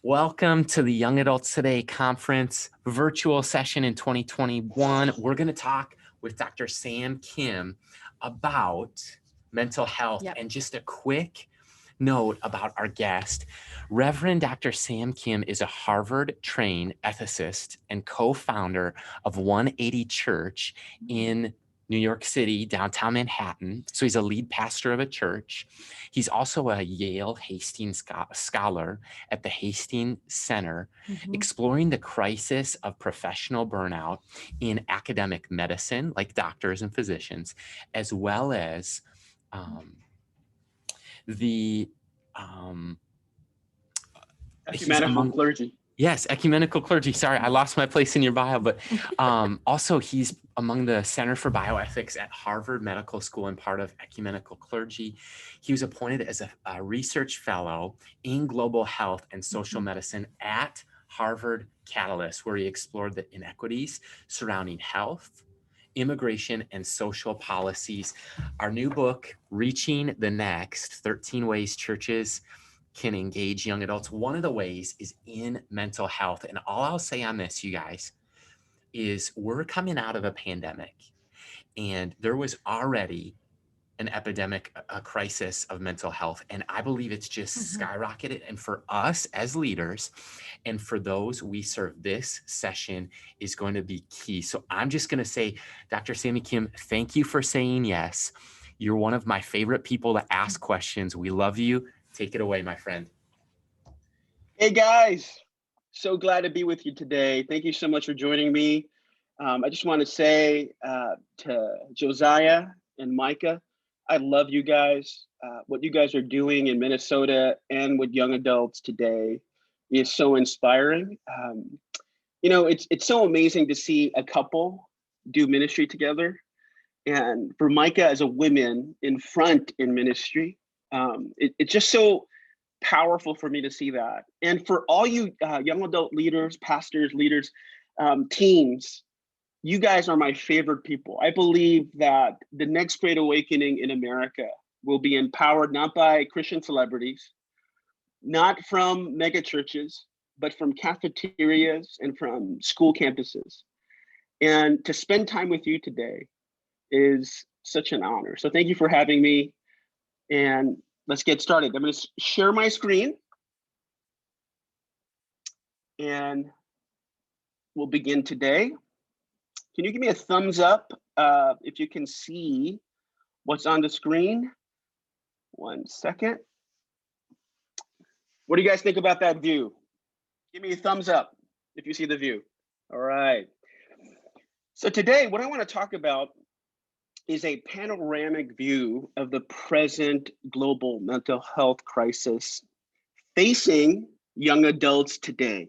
Welcome to the Young Adults Today conference virtual session in 2021. We're going to talk with Dr. Sam Kim about mental health. Yep. And just a quick note about our guest. Reverend Dr. Sam Kim is a Harvard-trained ethicist and co-founder of 180 Church in New York City, downtown Manhattan. So he's a lead pastor of a church. He's also a Yale Hastings scholar at the Hastings Center, exploring the crisis of professional burnout in academic medicine, like doctors and physicians, as well as the ecumenical clergy. Yes, ecumenical clergy. Sorry, I lost my place in your bio, but also he's among the Center for Bioethics at Harvard Medical School and part of ecumenical clergy. He was appointed as a research fellow in global health and social medicine at Harvard Catalyst, where he explored the inequities surrounding health, immigration, and social policies. Our new book, Reaching the Next, 13 Ways Churches Can Engage Young Adults. One of the ways is in mental health. And all I'll say on this, you guys, is we're coming out of a pandemic, and there was already an epidemic, a crisis of mental health. And I believe it's just skyrocketed. And for us as leaders and for those we serve, this session is going to be key. So I'm just going to say, Dr. Sammy Kim, thank you for saying yes. You're one of my favorite people to ask questions. We love you. Take it away, my friend. Hey guys, so glad to be with you today. Thank you so much for joining me. I just want to say to Josiah and Micah, I love you guys. What you guys are doing in Minnesota and with young adults today is so inspiring. It's so amazing to see a couple do ministry together. And for Micah as a woman in front in ministry, it's just so powerful for me to see that. And for all you young adult leaders, pastors, leaders, teams, you guys are my favorite people. I believe that the next great awakening in America will be empowered not by Christian celebrities, not from mega churches, but from cafeterias and from school campuses. And to spend time with you today is such an honor. So thank you for having me. And let's get started. I'm going to share my screen and we'll begin today. Can you give me a thumbs up if you can see what's on the screen? 1 second. What do you guys think about that view? Give me a thumbs up if you see the view. All right. So today, what I want to talk about is a panoramic view of the present global mental health crisis facing young adults today.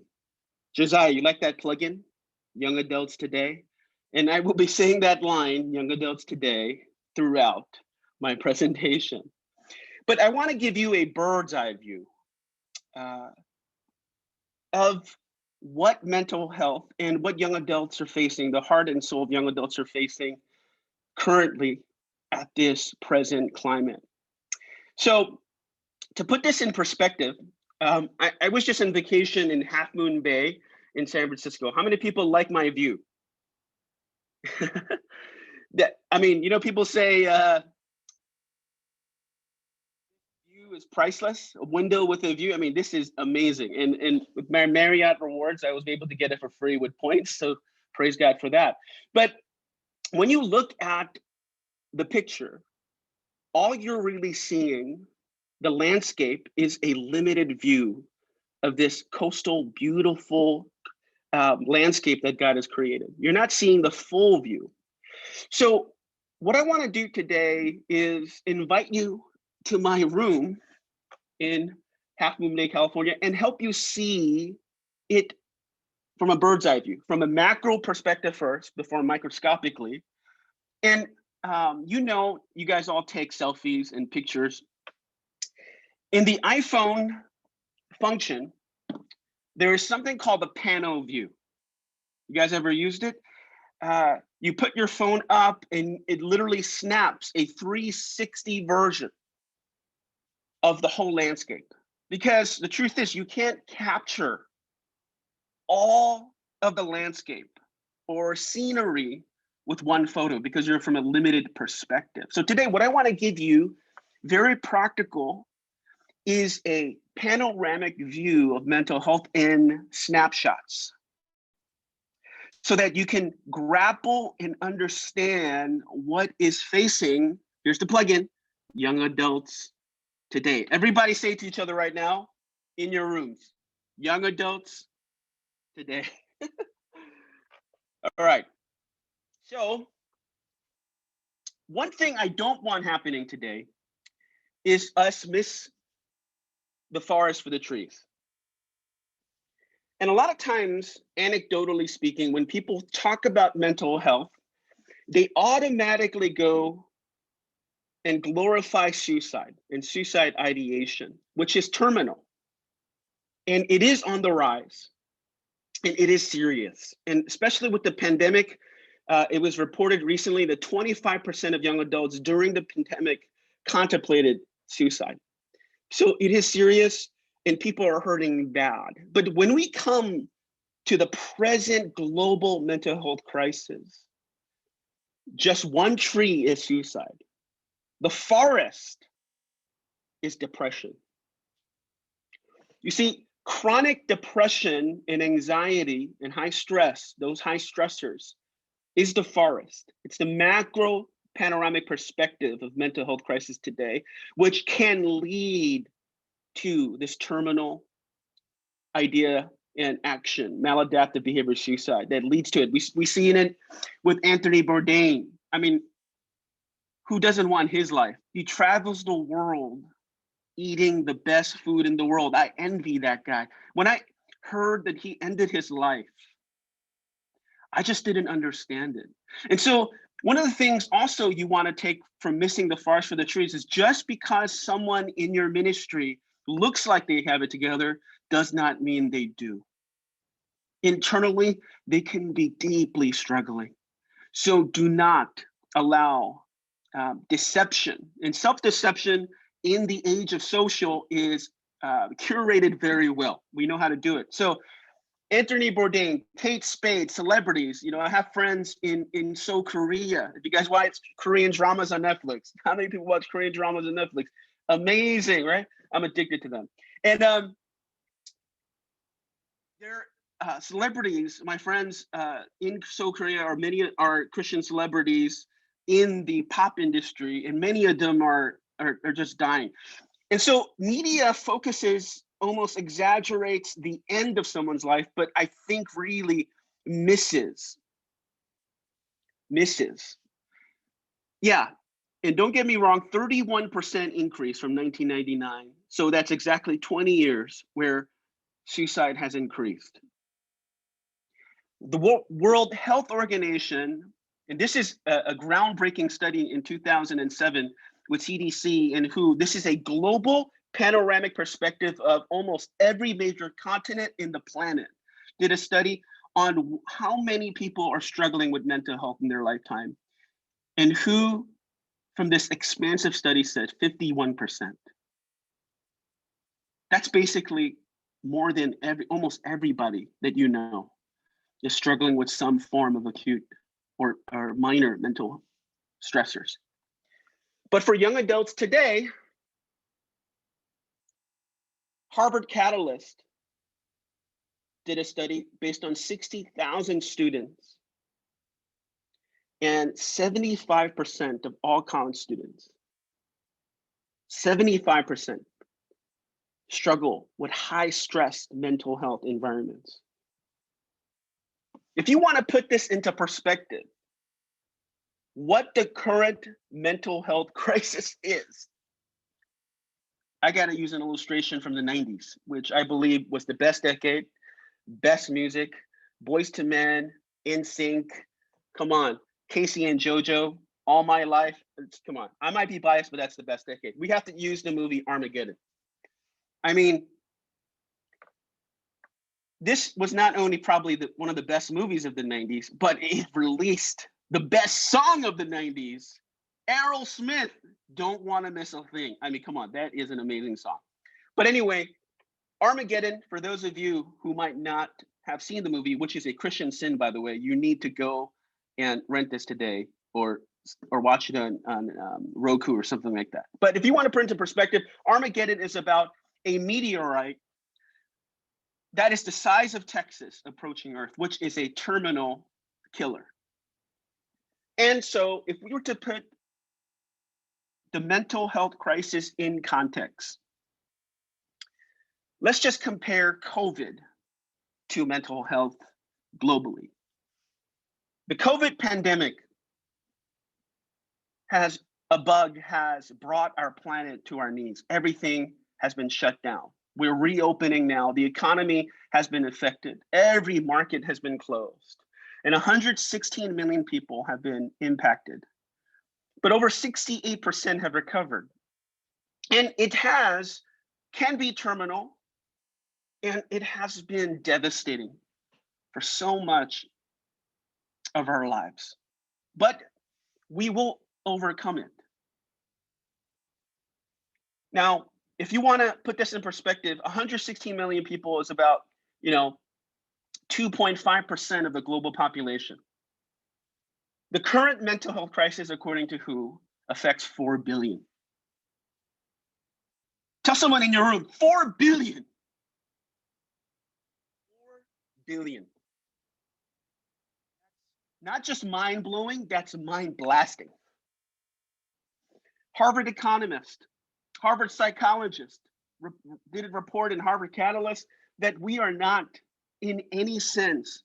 Josiah, you like that plugin? Young adults today? And I will be saying that line, young adults today, throughout my presentation. But I want to give you a bird's eye view of what mental health and what young adults are facing, the heart and soul of young adults are facing currently at this present climate. So to put this in perspective, I was just on vacation in Half Moon Bay in San Francisco. How many people like my view? People say view is priceless, a window with a view. I mean, this is amazing. And with my Marriott rewards, I was able to get it for free with points. So praise God for that. But when you look at the picture, all you're really seeing, the landscape, is a limited view of this coastal, beautiful landscape that God has created. You're not seeing the full view. So what I want to do today is invite you to my room in Half Moon Bay, California, and help you see it from a bird's eye view, from a macro perspective first, before microscopically. And you guys all take selfies and pictures. In the iPhone function, there is something called the pano view. You guys ever used it? You put your phone up and it literally snaps a 360 version of the whole landscape. Because the truth is, you can't capture all of the landscape or scenery with one photo because you're from a limited perspective. So today, what I want to give you, very practical, is a panoramic view of mental health in snapshots so that you can grapple and understand what is facing, here's the plugin, young adults today. Everybody say to each other right now in your rooms, young adults today. All right. So one thing I don't want happening today is us miss the forest for the trees. And a lot of times, anecdotally speaking, when people talk about mental health, they automatically go and glorify suicide and suicide ideation, which is terminal. And it is on the rise. And it is serious. And especially with the pandemic, it was reported recently that 25% of young adults during the pandemic contemplated suicide. So it is serious and people are hurting bad. But when we come to the present global mental health crisis, just one tree is suicide. The forest is depression. You see, chronic depression and anxiety and high stress, those high stressors, is the forest. It's the macro panoramic perspective of mental health crisis today, which can lead to this terminal idea and action, maladaptive behavior suicide that leads to it. We see it with Anthony Bourdain. I mean, who doesn't want his life? He travels the world eating the best food in the world. I envy that guy. When I heard that he ended his life, I just didn't understand it. And so one of the things also you want to take from missing the forest for the trees is just because someone in your ministry looks like they have it together does not mean they do. Internally, they can be deeply struggling. So do not allow deception. And self-deception in the age of social is curated very well. We know how to do it. So Anthony Bourdain, Kate Spade, celebrities. You know, I have friends in Seoul, Korea. If you guys watch Korean dramas on Netflix, how many people watch Korean dramas on Netflix? Amazing, right? I'm addicted to them. And they're celebrities. My friends in Seoul, Korea, are many are Christian celebrities in the pop industry, and many of them are just dying. And so media focuses, almost exaggerates the end of someone's life, but I think really misses. Yeah, and don't get me wrong, 31% increase from 1999. So that's exactly 20 years where suicide has increased. The World Health Organization, and this is a groundbreaking study in 2007 with CDC and WHO, this is a global panoramic perspective of almost every major continent in the planet, did a study on how many people are struggling with mental health in their lifetime. And WHO, from this expansive study, said 51%. That's basically more than almost everybody that you know is struggling with some form of acute or minor mental stressors. But for young adults today, Harvard Catalyst did a study based on 60,000 students, and 75% of all college students, 75% struggle with high stress mental health environments. If you want to put this into perspective, what the current mental health crisis is, I got to use an illustration from the 90s, which I believe was the best decade, best music, Boys to Men, NSYNC, come on, Casey and JoJo, All My Life, come on. I might be biased, but that's the best decade. We have to use the movie Armageddon. I mean, this was not only probably one of the best movies of the 90s, but it released the best song of the 90s, Aerosmith, Don't Want to Miss a Thing. I mean, come on, that is an amazing song. But anyway, Armageddon, for those of you who might not have seen the movie, which is a Christian sin, by the way, you need to go and rent this today or watch it on Roku or something like that. But if you want to put into perspective, Armageddon is about a meteorite that is the size of Texas approaching Earth, which is a terminal killer. And so if we were to put the mental health crisis in context, let's just compare COVID to mental health globally. The COVID pandemic has brought our planet to our knees. Everything has been shut down. We're reopening now. The economy has been affected. Every market has been closed. And 116 million people have been impacted. But over 68% have recovered. And it can be terminal, and it has been devastating for so much of our lives. But we will overcome it. Now, if you want to put this in perspective, 116 million people is about, 2.5% of the global population. The current mental health crisis, according to WHO, affects 4 billion. Tell someone in your room, 4 billion. 4 billion. Not just mind-blowing, that's mind-blasting. Harvard economist, Harvard psychologist did a report in Harvard Catalyst that we are not in any sense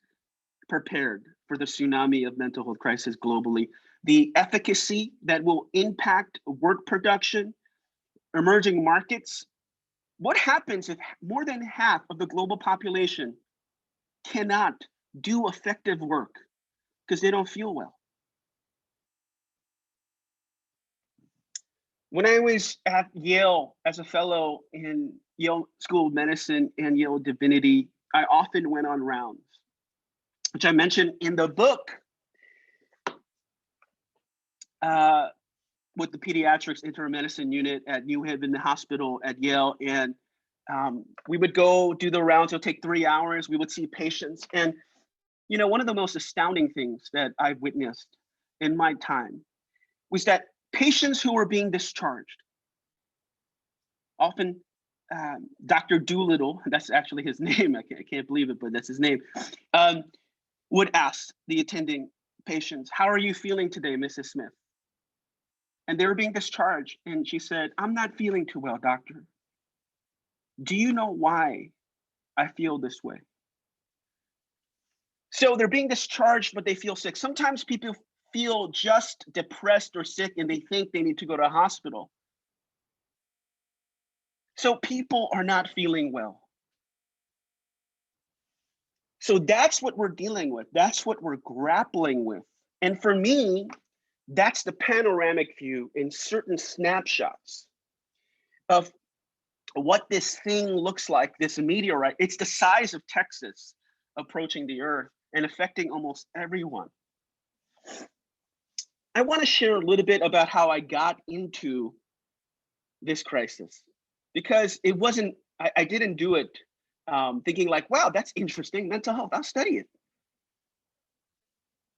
prepared for the tsunami of mental health crisis globally. The efficacy that will impact work production, emerging markets. What happens if more than half of the global population cannot do effective work because they don't feel well? When I was at Yale as a fellow in Yale School of Medicine and Yale Divinity, I often went on rounds, which I mentioned in the book with the pediatrics internal medicine unit at New Haven Hospital at Yale. And we would go do the rounds. It'll take 3 hours. We would see patients. And, one of the most astounding things that I've witnessed in my time was that patients who were being discharged, often Dr. Doolittle, that's actually his name, I can't believe it, but that's his name, would ask the attending patients, "How are you feeling today, Mrs. Smith?" And they were being discharged. And she said, "I'm not feeling too well, doctor. Do you know why I feel this way?" So they're being discharged, but they feel sick. Sometimes people feel just depressed or sick and they think they need to go to a hospital. So people are not feeling well. So that's what we're dealing with. That's what we're grappling with. And for me, that's the panoramic view in certain snapshots of what this thing looks like, this meteorite. It's the size of Texas approaching the Earth and affecting almost everyone. I want to share a little bit about how I got into this crisis, because it wasn't, I didn't do it thinking like, wow, that's interesting, mental health, I'll study it.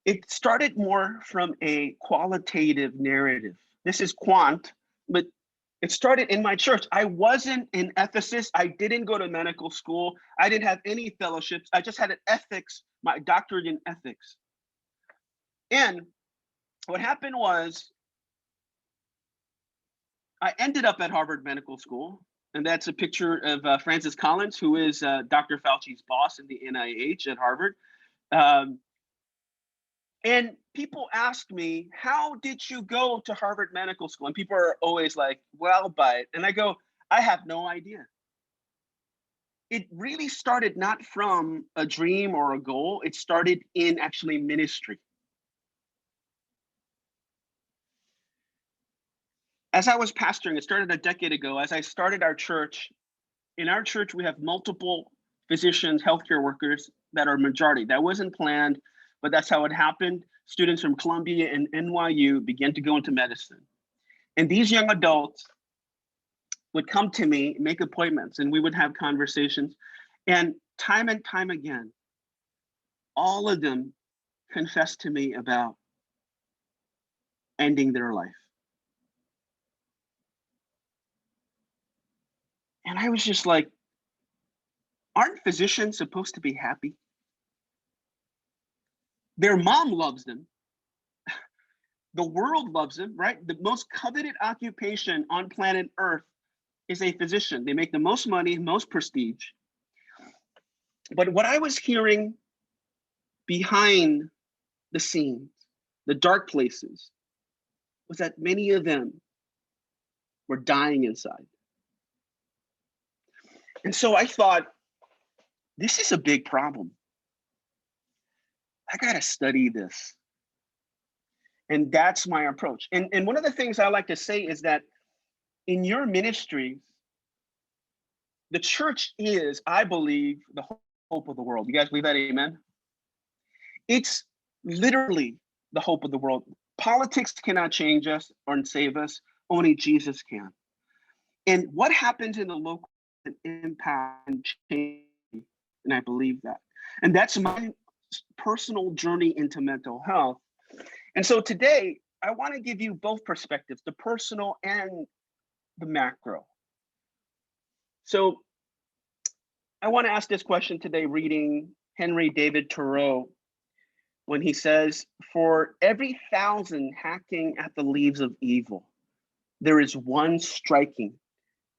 It started more from a qualitative narrative. This is quant, but it started in my church. I wasn't an ethicist. I didn't go to medical school. I didn't have any fellowships. I just had an ethics, my doctorate in ethics. And what happened was I ended up at Harvard Medical School. And that's a picture of Francis Collins, who is Dr. Fauci's boss in the NIH at Harvard. And people ask me, how did you go to Harvard Medical School? And people are always like, well, but, and I go, I have no idea. It really started not from a dream or a goal. It started in actually ministry. As I was pastoring, it started a decade ago. As I started our church, in our church, we have multiple physicians, healthcare workers that are majority. That wasn't planned, but that's how it happened. Students from Columbia and NYU began to go into medicine. And these young adults would come to me, make appointments, and we would have conversations. And time again, all of them confessed to me about ending their life. And I was just like, aren't physicians supposed to be happy? Their mom loves them. The world loves them, right? The most coveted occupation on planet Earth is a physician. They make the most money, most prestige. But what I was hearing behind the scenes, the dark places, was that many of them were dying inside. And so I thought, this is a big problem. I gotta study this. And that's my approach. And one of the things I like to say is that in your ministries, the church is, I believe, the hope of the world. You guys believe that? Amen? It's literally the hope of the world. Politics cannot change us or save us. Only Jesus can. And what happens in the local impact and change, and I believe that. And that's my personal journey into mental health. And so today, I want to give you both perspectives, the personal and the macro. So I want to ask this question today, reading Henry David Thoreau, when he says, for every 1,000 hacking at the leaves of evil, there is one striking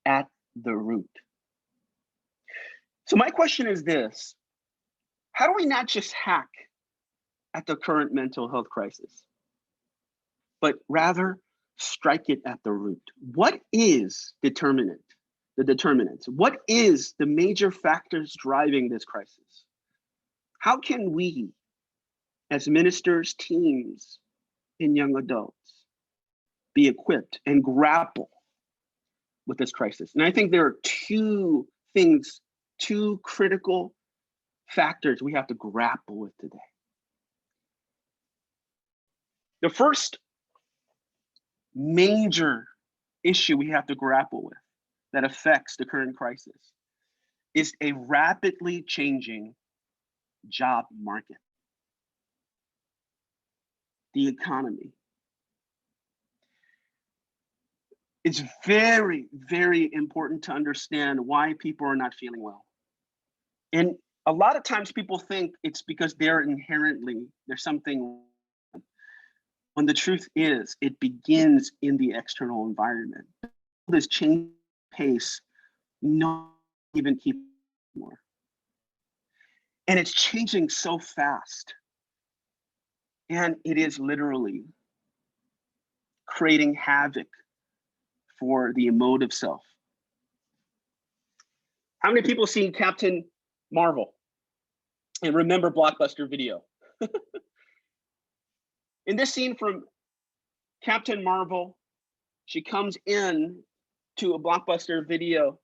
at the root. So my question is this: how do we not just hack at the current mental health crisis, but rather strike it at the root? What is the determinants? What is the major factors driving this crisis? How can we, as ministers, teams, and young adults, be equipped and grapple with this crisis? And I think there are two critical factors we have to grapple with today. The first major issue we have to grapple with that affects the current crisis is a rapidly changing job market, the economy. It's very, very important to understand why people are not feeling well. And a lot of times people think it's because there's something, when the truth is, it begins in the external environment. This change pace, not even keep more. And it's changing so fast. And it is literally creating havoc for the emotive self. How many people seen Captain Marvel and remember Blockbuster Video? In this scene from Captain Marvel, she comes in to a Blockbuster Video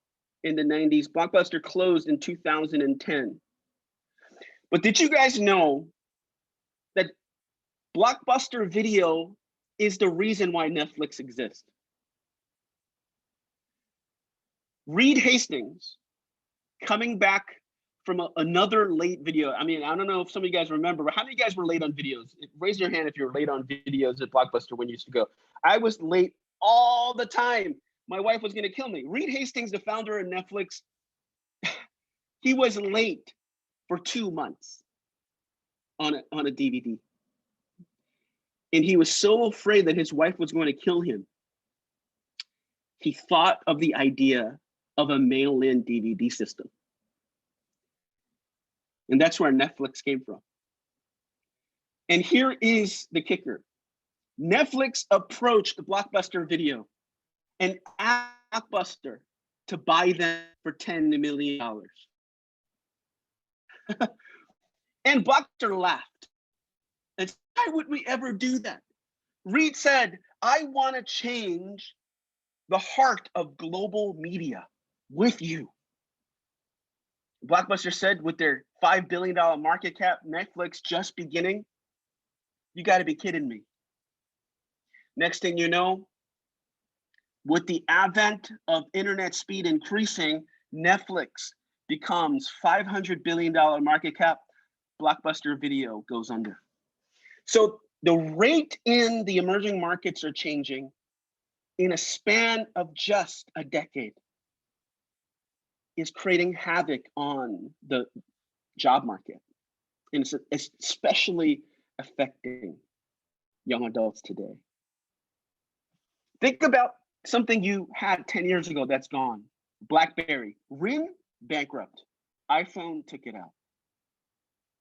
in the 90s. Blockbuster closed in 2010. But did you guys know that Blockbuster Video is the reason why Netflix exists? Reed Hastings, coming back from another late video. I mean, I don't know if some of you guys remember, but how many of you guys were late on videos? Raise your hand if you were late on videos at Blockbuster when you used to go. I was late all the time. My wife was gonna kill me. Reed Hastings, the founder of Netflix, he was late for 2 months on a DVD. And he was so afraid that his wife was going to kill him, he thought of the idea of a mail-in DVD system. And that's where Netflix came from. And here is the kicker. Netflix approached Blockbuster Video and asked Blockbuster to buy them for $10 million. And Blockbuster laughed. And said, why would we ever do that? Reed said, I want to change the heart of global media with you. Blockbuster said, with their $5 billion market cap, Netflix just beginning, you got to be kidding me. Next thing you know, With the advent of internet speed increasing, Netflix becomes $500 billion market cap, Blockbuster Video goes under. So the rate in the emerging markets are changing in a span of just a decade, is creating havoc on the job market. And it's especially affecting young adults today. Think about something you had 10 years ago that's gone. BlackBerry, RIM, bankrupt. iPhone took it out.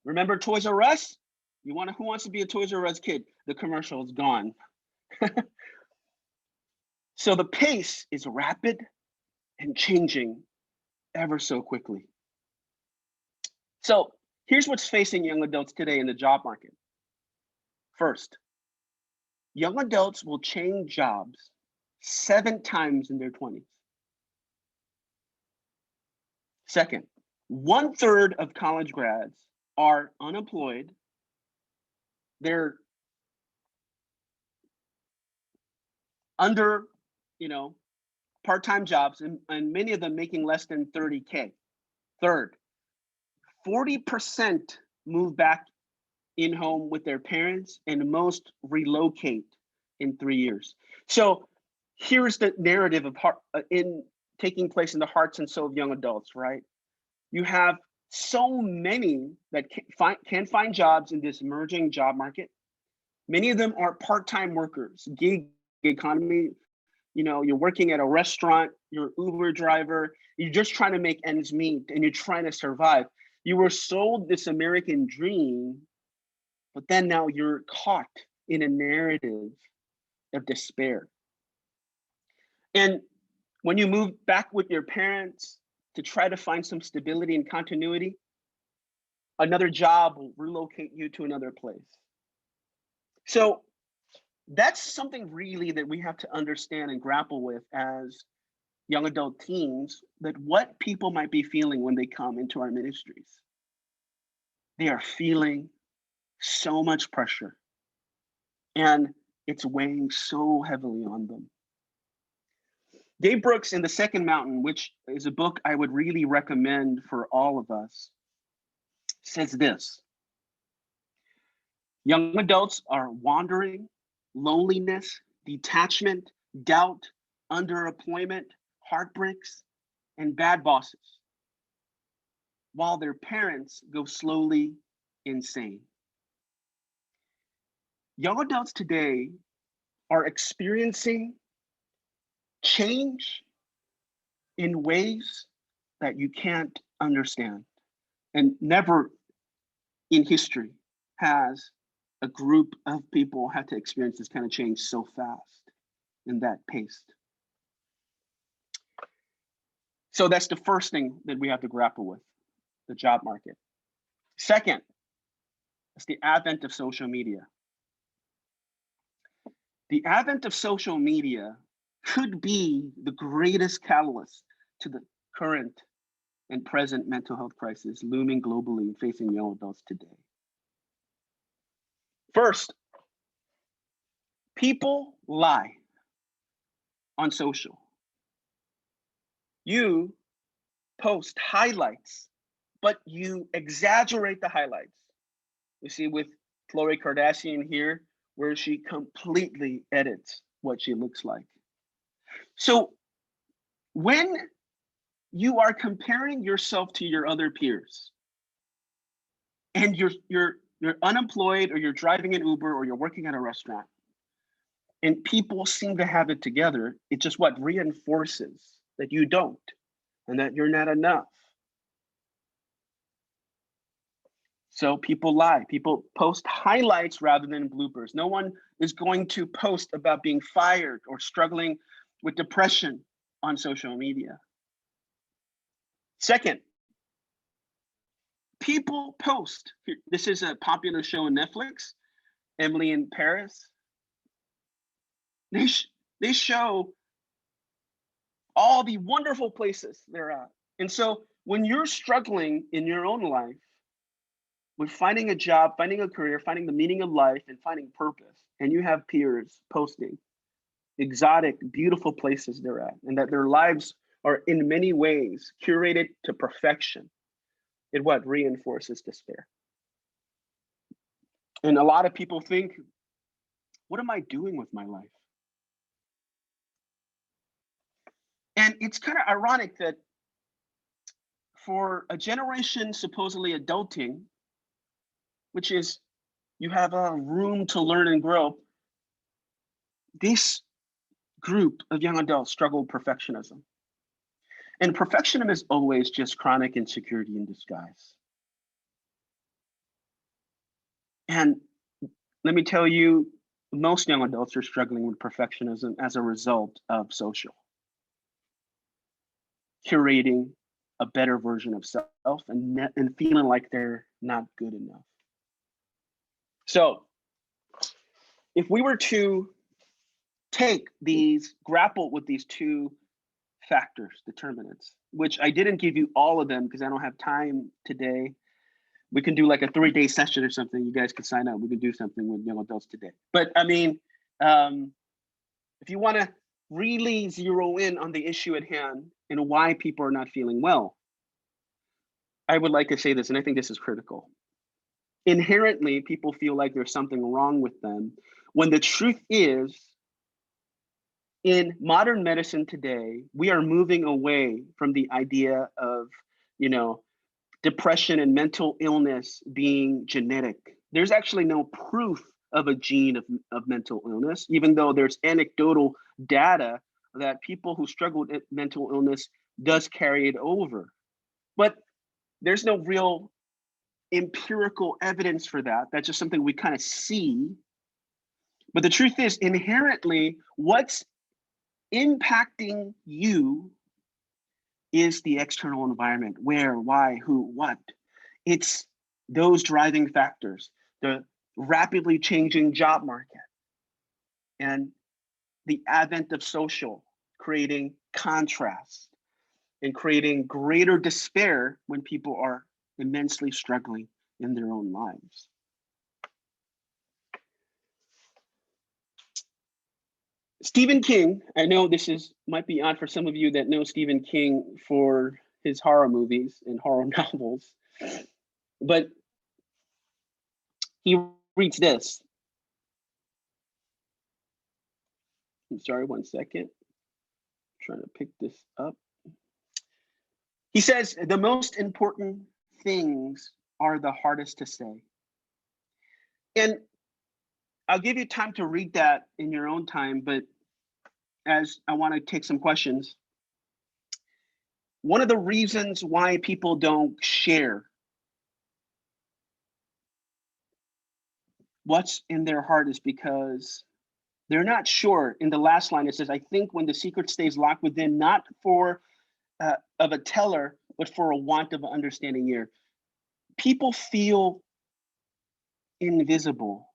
Remember Toys R Us? Who wants to be a Toys R Us kid? The commercial is gone. So the pace is rapid and changing ever so quickly. So here's what's facing young adults today in the job market. First, young adults will change jobs 7 times in their 20s. Second, 1/3 of college grads are unemployed. They're under, part-time jobs, and many of them making less than 30K. Third, 40% move back in home with their parents, and most relocate in 3 years. So here's the narrative of taking place in the hearts and soul of young adults, right? You have so many that can find jobs in this emerging job market. Many of them are part-time workers, gig economy. You're working at a restaurant, you're an Uber driver, you're just trying to make ends meet, and you're trying to survive. You were sold this American dream, but then now you're caught in a narrative of despair. And when you move back with your parents to try to find some stability and continuity, another job will relocate you to another place. So that's something really that we have to understand and grapple with as young adult teens, that what people might be feeling when they come into our ministries. They are feeling so much pressure, and it's weighing so heavily on them. Dave Brooks in The Second Mountain, which is a book I would really recommend for all of us, says this: young adults are wandering, loneliness, detachment, doubt, underemployment, heartbreaks, and bad bosses, while their parents go slowly insane. Young adults today are experiencing change in ways that you can't understand. And never in history has a group of people had to experience this kind of change so fast and that pace. So that's the first thing that we have to grapple with, the job market. Second, it's the advent of social media. The advent of social media could be the greatest catalyst to the current and present mental health crisis looming globally and facing young adults today. First, people lie on social. You post highlights, but you exaggerate the highlights. You see with Khloe Kardashian here, where she completely edits what she looks like. So when you are comparing yourself to your other peers, and you're unemployed, or you're driving an Uber, or you're working at a restaurant, and people seem to have it together, it just reinforces that you don't, and that you're not enough. So people lie. People post highlights rather than bloopers. No one is going to post about being fired or struggling with depression on social media. Second, people post. This is a popular show on Netflix, Emily in Paris. They show all the wonderful places they're at. And so when you're struggling in your own life with finding a job, finding a career, finding the meaning of life, and finding purpose, and you have peers posting, exotic, beautiful places they're at, and that their lives are in many ways curated to perfection. It what reinforces despair. And a lot of people think, what am I doing with my life? And it's kind of ironic that for a generation supposedly adulting, which is you have a room to learn and grow, this group of young adults struggle with perfectionism. And perfectionism is always just chronic insecurity in disguise. And let me tell you, most young adults are struggling with perfectionism as a result of social. Curating a better version of self and feeling like they're not good enough. So if we were to grapple with these two factors, determinants, which I didn't give you all of them because I don't have time today. We can do like a 3-day session or something. You guys can sign up. We can do something with young adults today. But I mean, if you want to really zero in on the issue at hand and why people are not feeling well, I would like to say this, and I think this is critical. Inherently, people feel like there's something wrong with them, when the truth is, in modern medicine today, we are moving away from the idea of, depression and mental illness being genetic. There's actually no proof of a gene of mental illness, even though there's anecdotal data that people who struggle with mental illness does carry it over. But there's no real empirical evidence for that. That's just something we kind of see. But the truth is, inherently, what's impacting you is the external environment. Where, why, who, what. It's those driving factors, the rapidly changing job market and the advent of social, creating contrast and creating greater despair when people are immensely struggling in their own lives. Stephen King, I know this might be odd for some of you that know Stephen King for his horror movies and horror novels, but he reads this. I'm sorry, 1 second. I'm trying to pick this up. He says, the most important things are the hardest to say. And I'll give you time to read that in your own time, but as I want to take some questions. One of the reasons why people don't share what's in their heart is because they're not sure. In the last line, it says, I think when the secret stays locked within, not for of a teller, but for a want of an understanding ear. People feel invisible,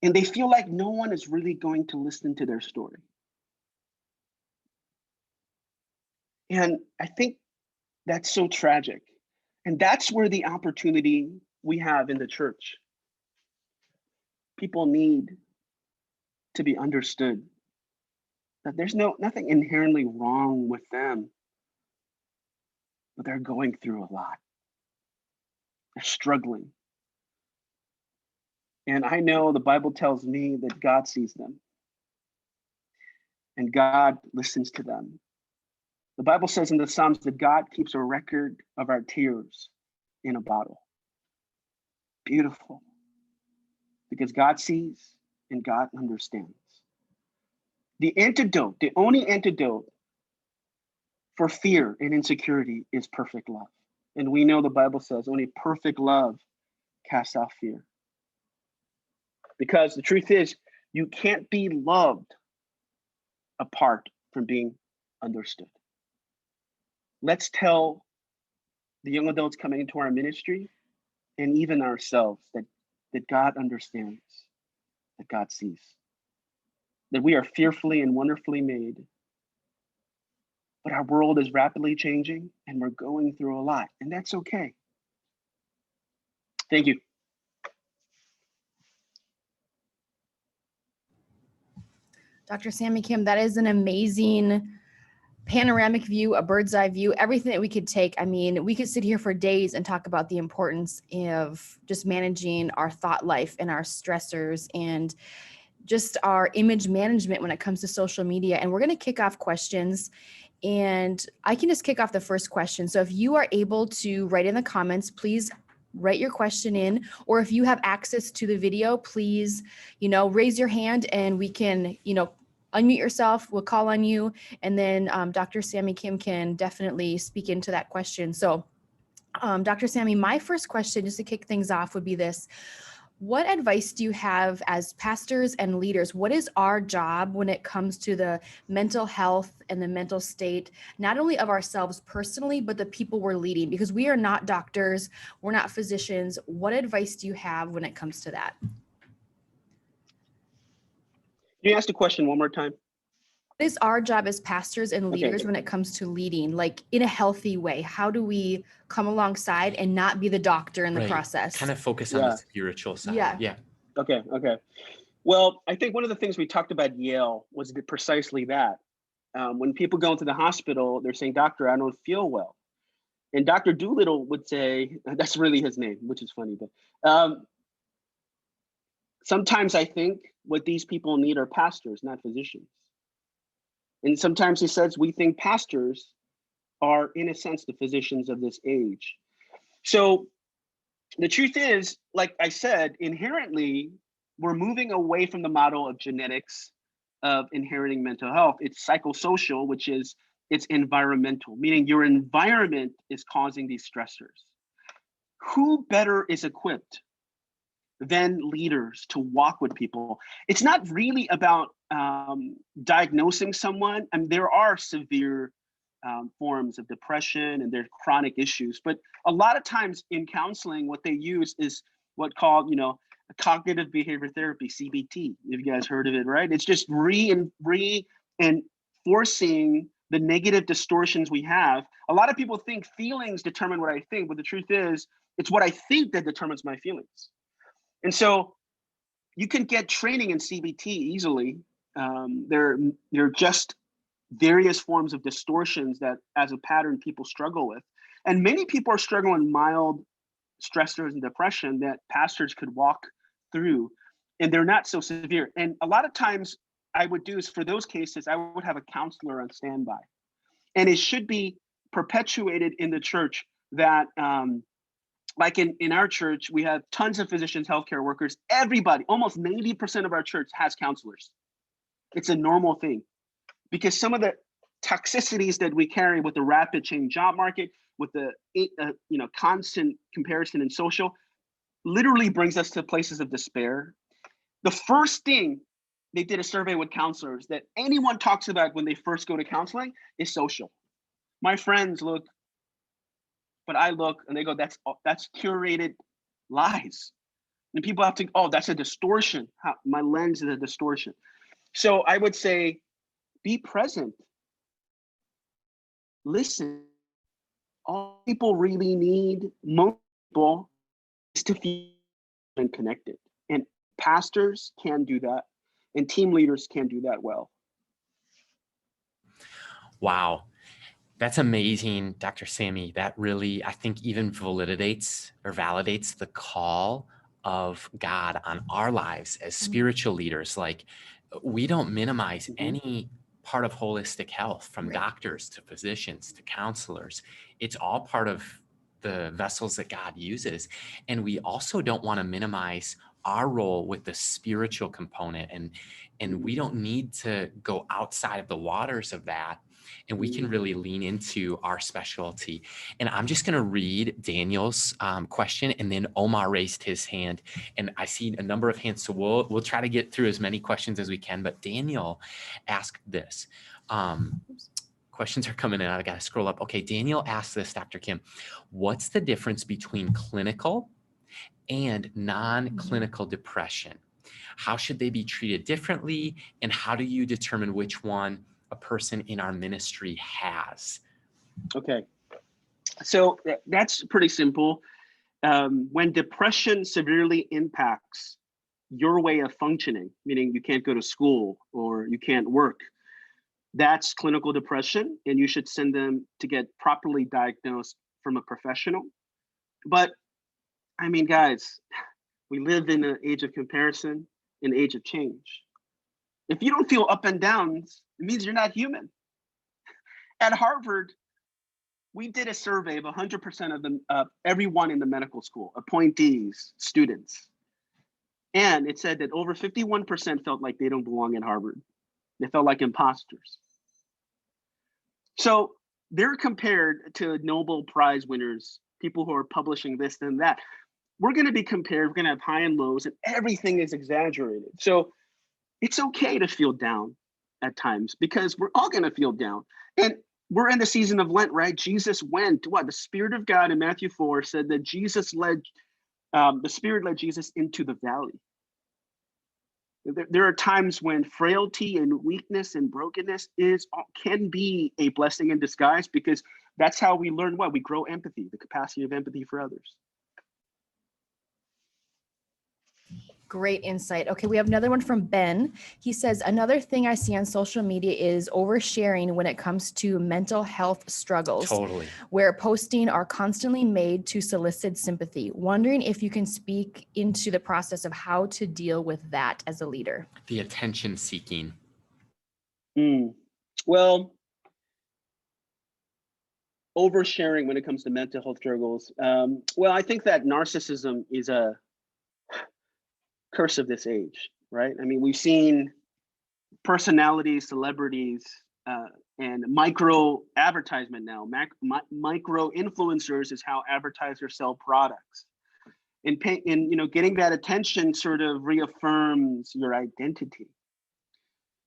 and they feel like no one is really going to listen to their story. And I think that's so tragic. And that's where the opportunity we have in the church. People need to be understood that there's nothing inherently wrong with them, but they're going through a lot. They're struggling. And I know the Bible tells me that God sees them and God listens to them. The Bible says in the Psalms that God keeps a record of our tears in a bottle. Beautiful. Because God sees and God understands. The antidote, the only antidote for fear and insecurity is perfect love. And we know the Bible says only perfect love casts out fear. Because the truth is, you can't be loved apart from being understood. Let's tell the young adults coming into our ministry and even ourselves that God understands, that God sees, that we are fearfully and wonderfully made. But our world is rapidly changing and we're going through a lot, and that's okay. Thank you. Dr. Sammy Kim, that is an amazing panoramic view, a bird's eye view, everything that we could take. I mean, we could sit here for days and talk about the importance of just managing our thought life and our stressors and just our image management when it comes to social media. And we're going to kick off questions. And I can just kick off the first question. So if you are able to write in the comments, please write your question in, or if you have access to the video, please, raise your hand and we can, unmute yourself. We'll call on you. And then Dr. Sammy Kim can definitely speak into that question. So Dr. Sammy, my first question, just to kick things off, would be this. What advice do you have as pastors and leaders? What is our job when it comes to the mental health and the mental state, not only of ourselves personally, but the people we're leading? Because we are not doctors, we're not physicians. What advice do you have when it comes to that? Can you ask the question one more time? What is our job as pastors and leaders when it comes to leading, like in a healthy way? How do we come alongside and not be the doctor in the process? Kind of focus on the spiritual side. Yeah. Okay. Well, I think one of the things we talked about at Yale was precisely that. When people go into the hospital, they're saying, "Doctor, I don't feel well." And Dr. Doolittle would say, that's really his name, which is funny, but sometimes I think what these people need are pastors, not physicians. And sometimes he says, we think pastors are, in a sense, the physicians of this age. So the truth is, like I said, inherently, we're moving away from the model of genetics of inheriting mental health. It's psychosocial, which is it's environmental, meaning your environment is causing these stressors. Who better is equipped than leaders to walk with people? It's not really about diagnosing someone. I mean, there are severe forms of depression and there are chronic issues, but a lot of times in counseling, what they use is what called, cognitive behavior therapy, CBT. If you guys heard of it, right? It's just reinforcing the negative distortions we have. A lot of people think feelings determine what I think, but the truth is, it's what I think that determines my feelings. And so you can get training in CBT easily. There are just various forms of distortions that as a pattern people struggle with. And many people are struggling with mild stressors and depression that pastors could walk through, and they're not so severe. And a lot of times I would do is for those cases, I would have a counselor on standby. And it should be perpetuated in the church that like in our church, we have tons of physicians, healthcare workers, everybody, almost 90% of our church has counselors. It's a normal thing because some of the toxicities that we carry with the rapid change job market, with the constant comparison in social, literally brings us to places of despair. The first thing they did a survey with counselors that anyone talks about when they first go to counseling is social. My friends look, but I look, and they go, that's curated lies. And people have to, that's a distortion. My lens is a distortion. So I would say, be present. Listen. All people really need, most people, is to feel connected. And pastors can do that, and team leaders can do that well. Wow. That's amazing, Dr. Sammy. That really, I think, even validates the call of God on our lives as spiritual leaders. Like, we don't minimize any part of holistic health, from doctors to physicians to counselors. It's all part of the vessels that God uses. And we also don't want to minimize our role with the spiritual component. And we don't need to go outside of the waters of that. And we can really lean into our specialty. And I'm just going to read Daniel's question, and then Omar raised his hand, and I see a number of hands. So we'll try to get through as many questions as we can. But Daniel asked this. Questions are coming in. I got to scroll up. Okay, Daniel asked this, Dr. Kim. What's the difference between clinical and non-clinical depression? How should they be treated differently? And how do you determine which one a person in our ministry has? Okay, so that's pretty simple. When depression severely impacts your way of functioning, meaning you can't go to school or you can't work, that's clinical depression, and you should send them to get properly diagnosed from a professional. But I mean, guys, we live in an age of comparison, an age of change. If you don't feel up and downs, it means you're not human. At Harvard, we did a survey of 100% of them, everyone in the medical school, appointees, students. And it said that over 51% felt like they don't belong in Harvard. They felt like imposters. So they're compared to Nobel Prize winners, people who are publishing this and that. We're going to be compared, we're going to have high and lows, and everything is exaggerated. So it's okay to feel down at times, because we're all going to feel down. And we're in the season of Lent, right? Jesus went, the Spirit of God in Matthew 4 said that the Spirit led Jesus into the valley. There are times when frailty and weakness and brokenness can be a blessing in disguise, because that's how we learn we grow empathy, the capacity of empathy for others. Great insight. Okay, we have another one from Ben. He says, another thing I see on social media is oversharing when it comes to mental health struggles. Totally. Where posting are constantly made to solicit sympathy. Wondering if you can speak into the process of how to deal with that as a leader. The attention seeking. Well, oversharing when it comes to mental health struggles. Well, I think that narcissism is a curse of this age, right? I mean, we've seen personalities, celebrities, and micro advertisement now. Micro influencers is how advertisers sell products. And getting that attention sort of reaffirms your identity.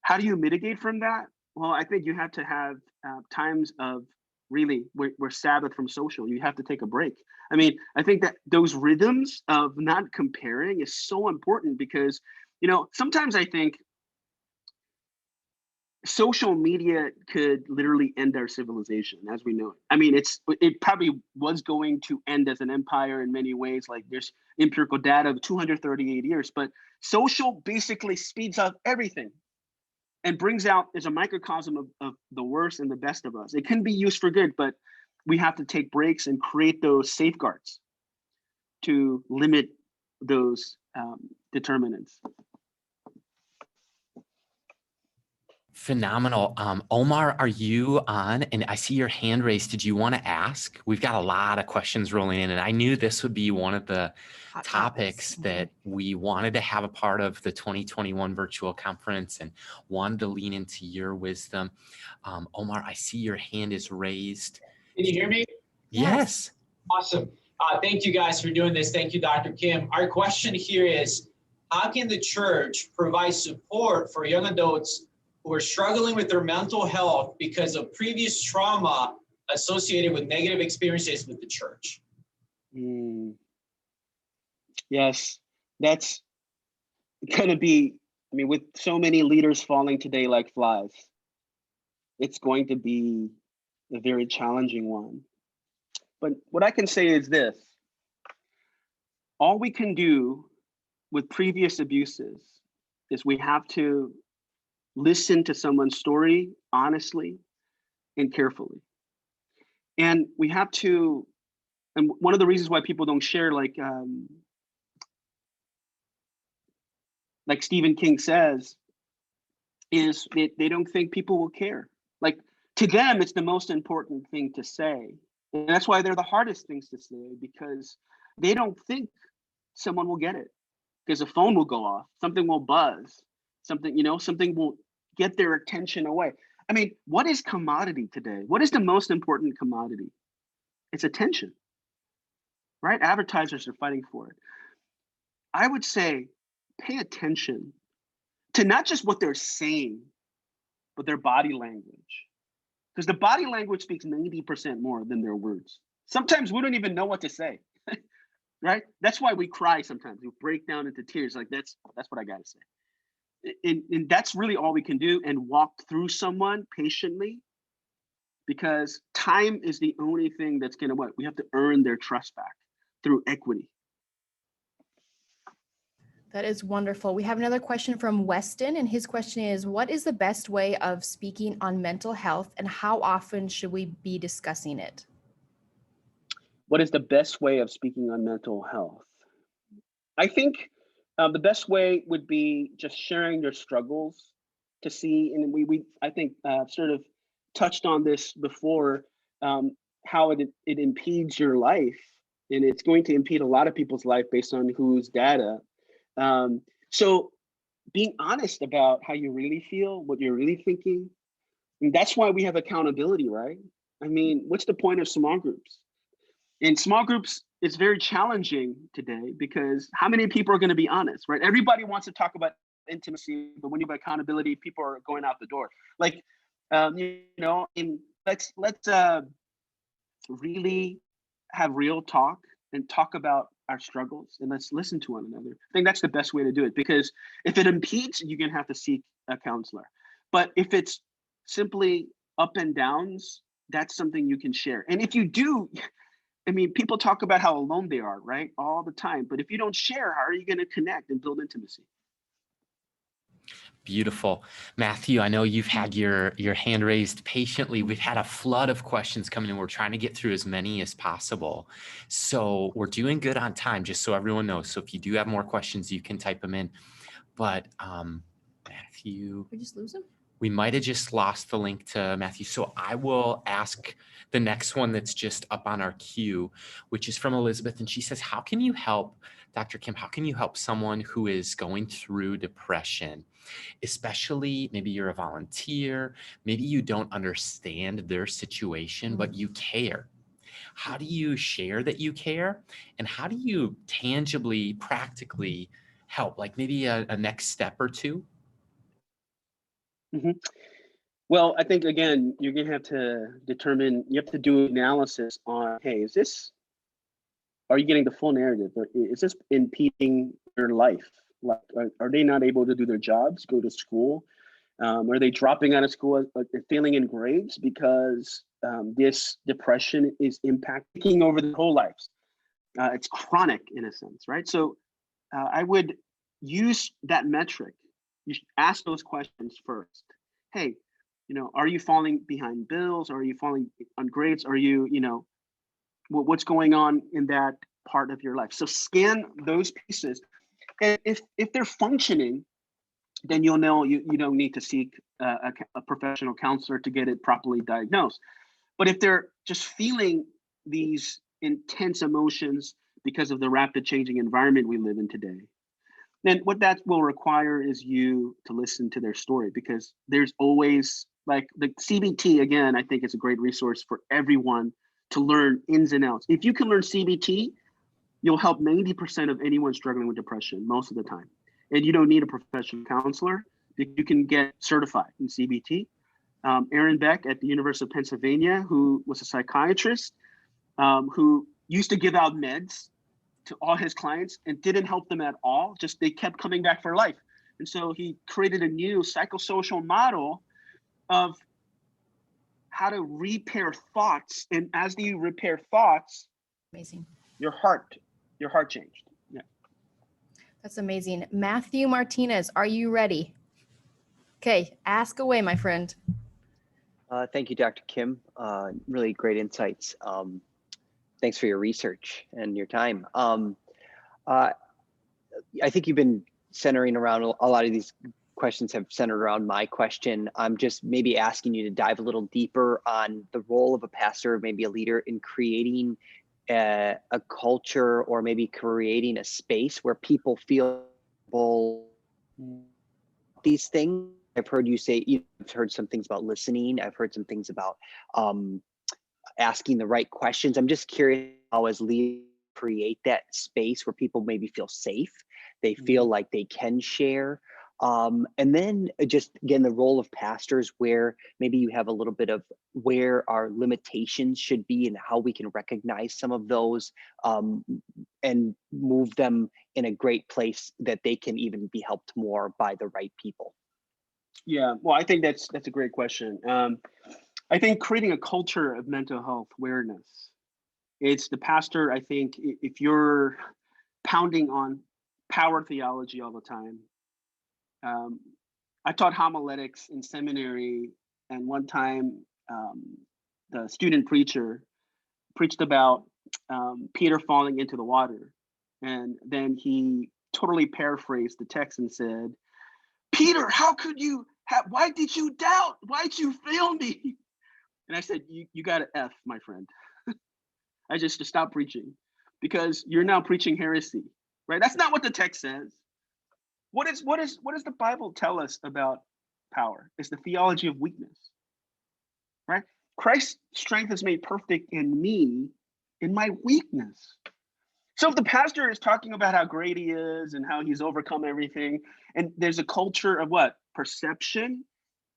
How do you mitigate from that? Well, I think you have to have times of really we're Sabbath from social. You have to take a break. I mean, I think that those rhythms of not comparing is so important, because, sometimes I think social media could literally end our civilization as we know it. I mean, it probably was going to end as an empire in many ways. Like, there's empirical data of 238 years, but social basically speeds up everything and brings out, is a microcosm of the worst and the best of us. It can be used for good, but we have to take breaks and create those safeguards to limit those determinants. Phenomenal. Omar, are you on? And I see your hand raised. Did you want to ask? We've got a lot of questions rolling in, and I knew this would be one of the Hot topics that we wanted to have a part of the 2021 virtual conference and wanted to lean into your wisdom. Omar, I see your hand is raised. Can you hear me? Yes. Awesome. Thank you guys for doing this. Thank you, Dr. Kim. Our question here is, how can the church provide support for young adults who are struggling with their mental health because of previous trauma associated with negative experiences with the church? Yes, that's going to be, with so many leaders falling today like flies, it's going to be a very challenging one. But what I can say is this: all we can do with previous abuses is we have to listen to someone's story honestly and carefully. And we have to, and one of the reasons why people don't share, like Stephen King says, is they don't think people will care. Like, to them, it's the most important thing to say. And that's why they're the hardest things to say, because they don't think someone will get it, because a phone will go off, something will buzz, something will get their attention away. I mean, what is commodity today? What is the most important commodity? It's attention, right? Advertisers are fighting for it. I would say pay attention to not just what they're saying, but their body language. Because the body language speaks 90% more than their words. Sometimes we don't even know what to say, right? That's why we cry sometimes. We break down into tears. Like, that's what I gotta say. And that's really all we can do, and walk through someone patiently, because time is the only thing that's gonna we have to earn their trust back through equity. That is wonderful. We have another question from Weston, and his question is, what is the best way of speaking on mental health, and how often should we be discussing it? What is the best way of speaking on mental health? I think the best way would be just sharing your struggles to see, and we I think sort of touched on this before, how it impedes your life, and it's going to impede a lot of people's life based on whose data. So being honest about how you really feel, what you're really thinking, and that's why we have accountability, right? I mean, what's the point of small groups? In small groups, it's very challenging today because how many people are going to be honest, right? Everybody wants to talk about intimacy, but when you have accountability, people are going out the door. Like, and let's really have real talk and talk about our struggles, and let's listen to one another. I think that's the best way to do it, because if it impedes, you're going to have to seek a counselor. But if it's simply up and downs, that's something you can share. And if you do, I mean, people talk about how alone they are, right? All the time. But if you don't share, how are you going to connect and build intimacy? Beautiful. Matthew, I know you've had your hand raised patiently. We've had a flood of questions coming in. We're trying to get through as many as possible. So we're doing good on time, just so everyone knows. So if you do have more questions, you can type them in. But Matthew, We just lose him? we might have just lost the link to Matthew. So I will ask the next one that's just up on our queue, which is from Elizabeth. And she says, how can you help, Dr. Kim, how can you help someone who is going through depression? Especially maybe you're a volunteer, maybe you don't understand their situation, but you care. How do you share that you care? And how do you tangibly, practically help? Like maybe a next step or two? Mm-hmm. Well, I think, again, you're going to have to determine, you have to do analysis on, hey, are you getting the full narrative? Or is this impeding your life? Like, are they not able to do their jobs, go to school? Are they dropping out of school, failing in grades because this depression is impacting over their whole lives? It's chronic in a sense, right? So I would use that metric. You should ask those questions first. Hey, are you falling behind bills? Are you falling on grades? Are you, what's going on in that part of your life? So scan those pieces. And if they're functioning, then you'll know you don't need to seek a professional counselor to get it properly diagnosed. But if they're just feeling these intense emotions because of the rapid changing environment we live in today, then what that will require is you to listen to their story, because there's always, like, the CBT, again, I think is a great resource for everyone to learn ins and outs. If you can learn CBT, you'll help 90% of anyone struggling with depression most of the time. And you don't need a professional counselor. You can get certified in CBT. Aaron Beck at the University of Pennsylvania, who was a psychiatrist, who used to give out meds to all his clients and didn't help them at all. Just they kept coming back for life. And so he created a new psychosocial model of how to repair thoughts. And as you repair thoughts, Amazing. your heart changed. Yeah. That's amazing. Matthew Martinez, are you ready? Okay, ask away, my friend. Thank you, Dr. Kim. Really great insights. Thanks for your research and your time. I think you've been centering around a lot of these questions have centered around my question. I'm just maybe asking you to dive a little deeper on the role of a pastor, maybe a leader, in creating a culture, or maybe creating a space where people feel these things. I've heard you say, you've heard some things about listening. I've heard some things about asking the right questions. I'm just curious how, as leaders, create that space where people maybe feel safe, they feel like they can share. And then just, again, the role of pastors, where maybe you have a little bit of where our limitations should be and how we can recognize some of those, and move them in a great place that they can even be helped more by the right people. Yeah, well, I think that's a great question. I think creating a culture of mental health awareness, it's the pastor. I think if you're pounding on power theology all the time. I taught homiletics in seminary, and one time the student preacher preached about Peter falling into the water. And then he totally paraphrased the text and said, Peter, how could you why did you doubt? Why'd you fail me? And I said, you got an F, my friend. I just to stop preaching, because you're now preaching heresy, right? That's not what the text says. What does the Bible tell us about power? It's the theology of weakness, right? Christ's strength is made perfect in me, in my weakness. So if the pastor is talking about how great he is and how he's overcome everything, and there's a culture of what? Perception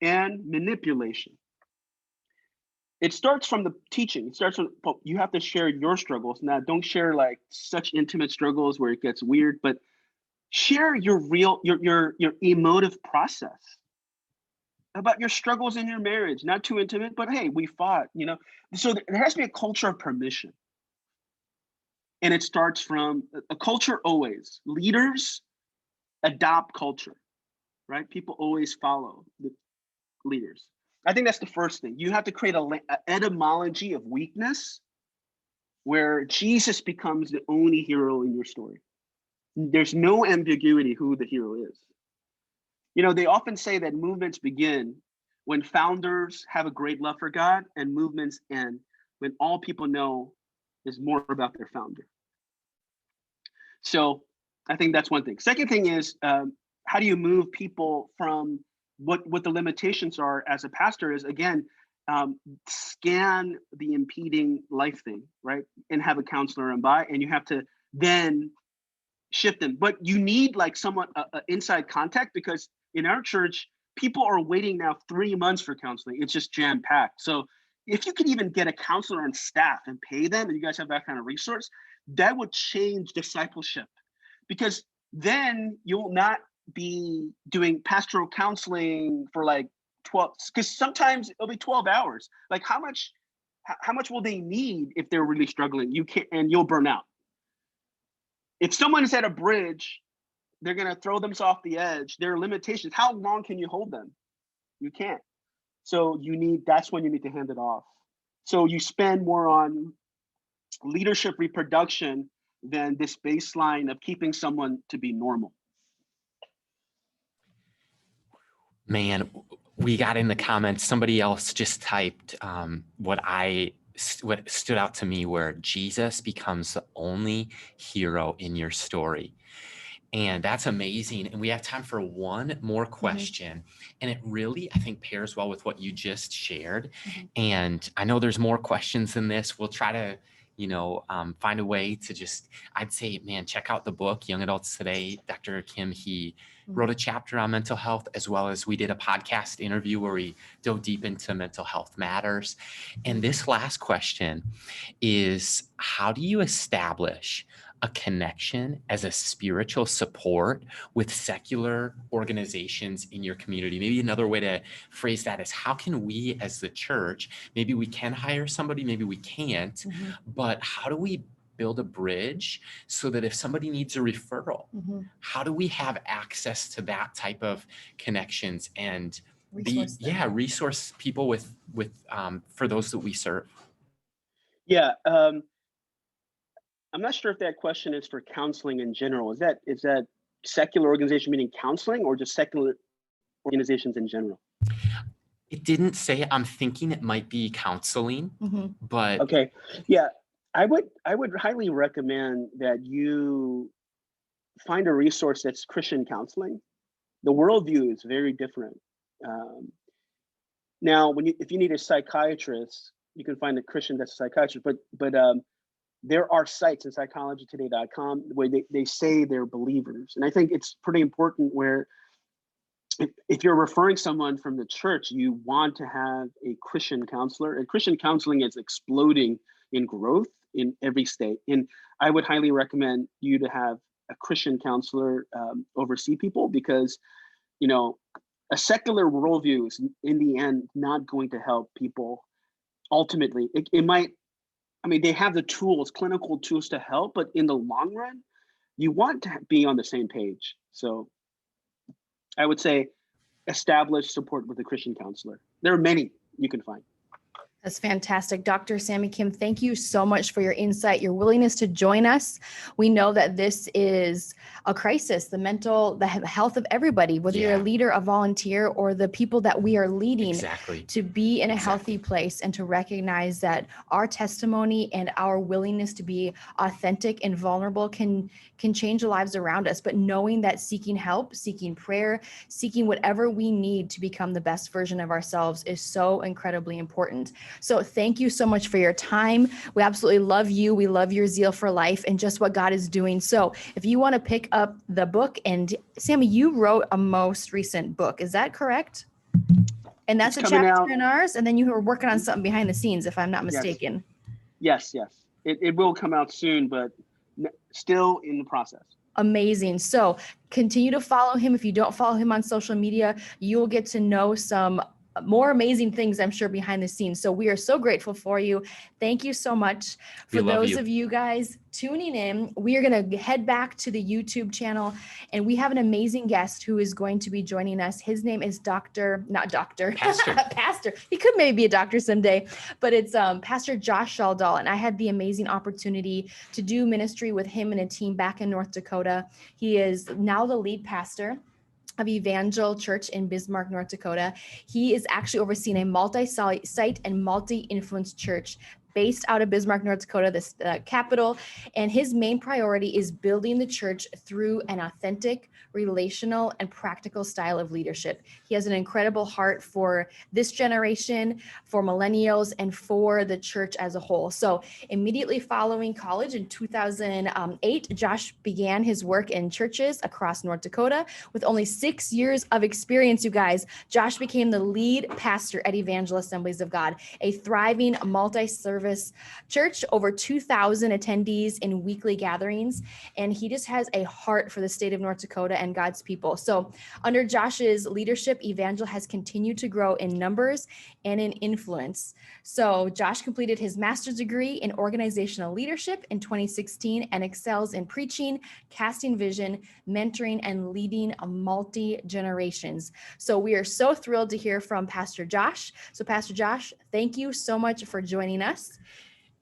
and manipulation. It starts from the teaching. It starts from, you have to share your struggles. Now, don't share like such intimate struggles where it gets weird, but share your real, your emotive process about your struggles in your marriage. Not too intimate, but hey, we fought, you know. So there has to be a culture of permission. And it starts from a culture always. Leaders adopt culture, right? People always follow the leaders. I think that's the first thing. You have to create an etymology of weakness where Jesus becomes the only hero in your story. There's no ambiguity who the hero is. You know, they often say that movements begin when founders have a great love for God, and movements end when all people know is more about their founder. So I think that's one thing. Second thing is, how do you move people from what the limitations are as a pastor is, again, scan the impeding life thing, right? And have a counselor and you have to then shift them. But you need like somewhat inside contact, because in our church, people are waiting now 3 months for counseling. It's just jam packed. So if you can even get a counselor on staff and pay them, and you guys have that kind of resource, that would change discipleship, because then you'll not be doing pastoral counseling for like 12, because sometimes it'll be 12 hours. Like how much will they need if they're really struggling? You can't, and you'll burn out. If someone is at a bridge, they're gonna throw themselves off the edge. There are limitations. How long can you hold them? You can't. So that's when you need to hand it off. So you spend more on leadership reproduction than this baseline of keeping someone to be normal. Man, we got in the comments, somebody else just typed what stood out to me, where Jesus becomes the only hero in your story. And that's amazing. And we have time for one more question. And it really, I think, pairs well with what you just shared. And I know there's more questions than this. We'll try to, find a way to just, I'd say, man, check out the book, Young Adults Today. Dr. Kim, he wrote a chapter on mental health, as well as we did a podcast interview where we dove deep into mental health matters. And this last question is, how do you establish a connection as a spiritual support with secular organizations in your community? Maybe another way to phrase that is, how can we as the church, maybe we can hire somebody, maybe we can't, but how do we build a bridge so that if somebody needs a referral, how do we have access to that type of connections and resource people with for those that we serve? Yeah. I'm not sure if that question is for counseling in general. Is that secular organization meaning counseling, or just secular organizations in general? It didn't say. I'm thinking it might be counseling, but okay. Yeah, I would highly recommend that you find a resource that's Christian counseling. The worldview is very different. Now, if you need a psychiatrist, you can find a Christian that's a psychiatrist, but there are sites in psychologytoday.com where they say they're believers. And I think it's pretty important where if you're referring someone from the church, you want to have a Christian counselor. And Christian counseling is exploding in growth in every state. And I would highly recommend you to have a Christian counselor oversee people, because, a secular worldview is in the end not going to help people. Ultimately, it might, they have the tools, clinical tools to help, but in the long run, you want to be on the same page. So I would say establish support with a Christian counselor. There are many you can find. That's fantastic. Dr. Sammy Kim, thank you so much for your insight, your willingness to join us. We know that this is a crisis, the health of everybody, whether you're a leader, a volunteer, or the people that we are leading, to be in a healthy place and to recognize that our testimony and our willingness to be authentic and vulnerable can change the lives around us. But knowing that seeking help, seeking prayer, seeking whatever we need to become the best version of ourselves is so incredibly important. So thank you so much for your time. We absolutely love you. We love your zeal for life and just what God is doing. So if you want to pick up the book, and Sammy, you wrote a most recent book, is that correct? And that's It's a coming chapter out. in ours. And then you were working on something behind the scenes, if I'm not mistaken. Yes. It will come out soon, but still in the process. Amazing. So continue to follow him. If you don't follow him on social media, you will get to know some more amazing things, I'm sure, behind the scenes. So we are so grateful for you. Thank you so much. For those of you guys tuning in, we are going to head back to the YouTube channel, and we have an amazing guest who is going to be joining us. His name is Pastor. Pastor. He could maybe be a doctor someday, but it's Pastor Josh Shaldal. And I had the amazing opportunity to do ministry with him and a team back in North Dakota. He is now the lead pastor of Evangel Church in Bismarck, North Dakota. He is actually overseeing a multi-site and multi-influence church based out of Bismarck, North Dakota, the capital. And his main priority is building the church through an authentic, relational, and practical style of leadership. He has an incredible heart for this generation, for millennials, and for the church as a whole. So immediately following college in 2008, Josh began his work in churches across North Dakota. With only 6 years of experience, you guys, Josh became the lead pastor at Evangel Assemblies of God, a thriving multi-service church, over 2,000 attendees in weekly gatherings. And he just has a heart for the state of North Dakota and God's people. So under Josh's leadership, Evangel has continued to grow in numbers and in influence. So Josh completed his master's degree in organizational leadership in 2016 and excels in preaching, casting vision, mentoring, and leading multi-generations. So we are so thrilled to hear from Pastor Josh. So Pastor Josh, thank you so much for joining us.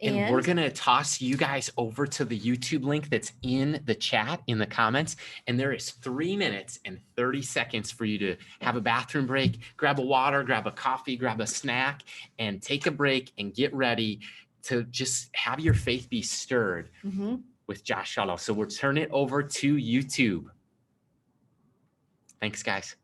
And we're going to toss you guys over to the YouTube link that's in the chat, in the comments. And there is 3 minutes and 30 seconds for you to have a bathroom break, grab a water, grab a coffee, grab a snack, and take a break and get ready to just have your faith be stirred with Josh Shaldal. So we'll turn it over to YouTube. Thanks, guys.